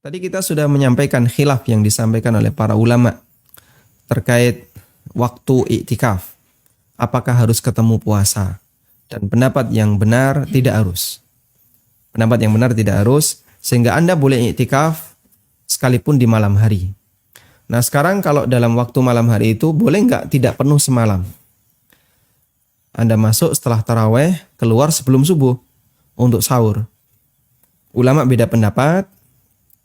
Tadi kita sudah menyampaikan khilaf yang disampaikan oleh para ulama terkait waktu iktikaf. Apakah harus ketemu puasa? Dan pendapat yang benar tidak harus. Pendapat yang benar tidak harus, sehingga Anda boleh iktikaf sekalipun di malam hari. Nah sekarang kalau dalam waktu malam hari itu boleh nggak tidak penuh semalam? Anda masuk setelah taraweh, keluar sebelum subuh untuk sahur. Ulama beda pendapat.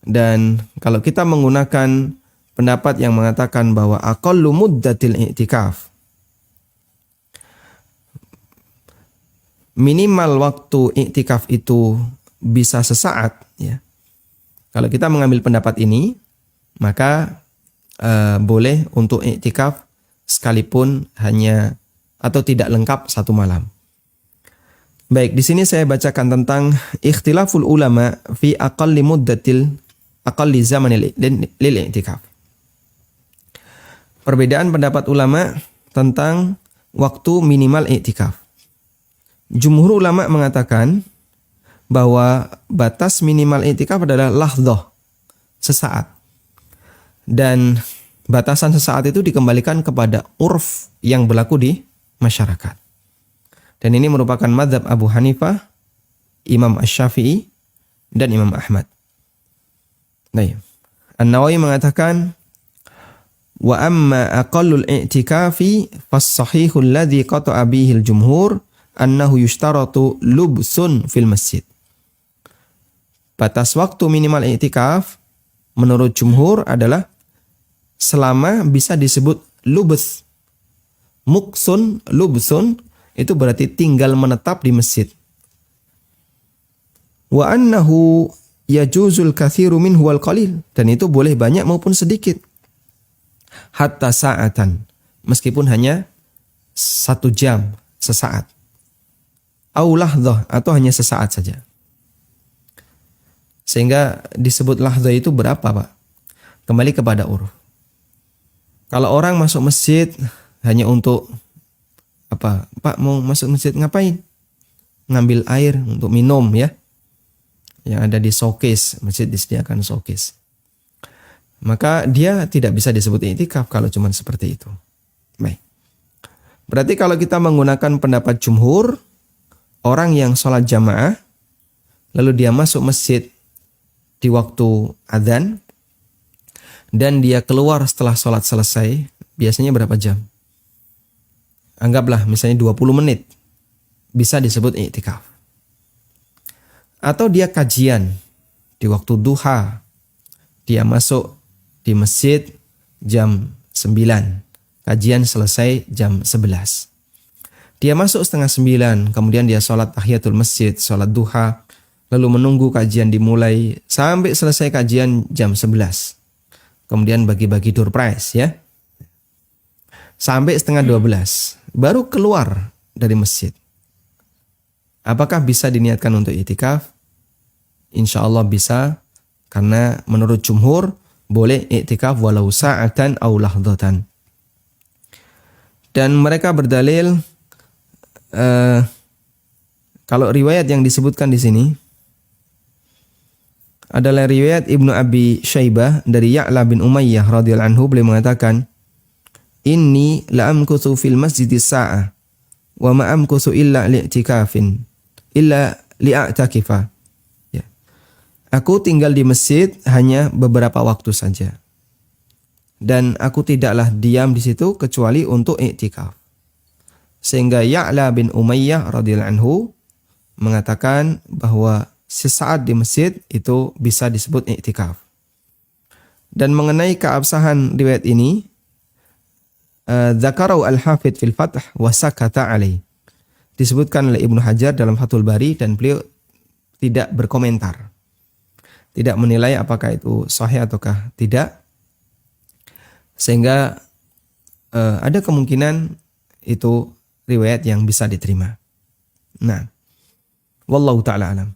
Dan kalau kita menggunakan pendapat yang mengatakan bahwa aqallu muddatil i'tikaf, minimal waktu i'tikaf itu bisa sesaat, ya. Kalau kita mengambil pendapat ini, maka boleh untuk i'tikaf sekalipun hanya atau tidak lengkap satu malam. Baik, di sini saya bacakan tentang ikhtilaful ulama fi aqalli zamanil lil i'tikaf. Perbedaan pendapat ulama tentang waktu minimal i'tikaf. Jumhur ulama mengatakan bahwa batas minimal i'tikaf adalah lahdzah, sesaat. Dan batasan sesaat itu dikembalikan kepada urf yang berlaku di masyarakat. Dan ini merupakan mazhab Abu Hanifah, Imam Asy-Syafi'i, dan Imam Ahmad. Nah, An-Nawawi mengatakan wa amma aqallul i'tikafi fas-sahihul ladzi qata'a bihi al-jumhur annahu yushtaratu lubsun fil masjid. Batas waktu minimal i'tikaf menurut jumhur adalah selama bisa disebut lubs. Muksun, lubsun itu berarti tinggal menetap di masjid. Wa annahu yajuzul kathiru minhu wal qalil, dan itu boleh banyak maupun sedikit. Hatta sa'atan, meskipun hanya 1 jam, sesaat. Au lahdzah, atau hanya sesaat saja. Sehingga disebut lahdzah itu berapa, Pak? Kembali kepada uruf. Kalau orang masuk masjid hanya untuk apa? Pak mau masuk masjid ngapain? Ngambil air untuk minum, ya. Yang ada di showcase, masjid disediakan showcase. Maka dia tidak bisa disebut i'tikaf kalau cuma seperti itu. Baik. Berarti kalau kita menggunakan pendapat jumhur, orang yang sholat jamaah, lalu dia masuk masjid di waktu adzan, dan dia keluar setelah sholat selesai, biasanya berapa jam? Anggaplah misalnya 20 menit, bisa disebut i'tikaf. Atau dia kajian di waktu duha, dia masuk di masjid jam 9, kajian selesai jam 11. Dia masuk setengah 9, kemudian dia sholat tahiyatul masjid, sholat duha, lalu menunggu kajian dimulai sampai selesai kajian jam 11. Kemudian bagi-bagi door prize, ya. Sampai setengah 12, baru keluar dari masjid. Apakah bisa diniatkan untuk i'tikaf? Insya Allah bisa, karena menurut jumhur boleh i'tikaf walau sa'atan aw lahdatan. Dan mereka berdalil kalau riwayat yang disebutkan di sini adalah riwayat Ibnu Abi Syaibah dari Ya'la bin Umayyah radhiyallahu anhu, beliau mengatakan, "Inni la amkuthu fil masjidis sa'ah wa ma amkuthu illa li'tikafin illa li'atakifa." Aku tinggal di masjid hanya beberapa waktu saja. Dan aku tidaklah diam di situ kecuali untuk i'tikaf. Sehingga Ya'la bin Umayyah radhiyallahu anhu mengatakan bahwa sesaat di masjid itu bisa disebut i'tikaf. Dan mengenai keabsahan riwayat ini, Zakarau al-Hafidh fil Fath wa sakata alaih. Disebutkan oleh Ibnu Hajar dalam Fathul Bari, dan beliau tidak berkomentar. Tidak menilai apakah itu sahih ataukah tidak. Sehingga ada kemungkinan itu riwayat yang bisa diterima. Nah, wallahu ta'ala alam.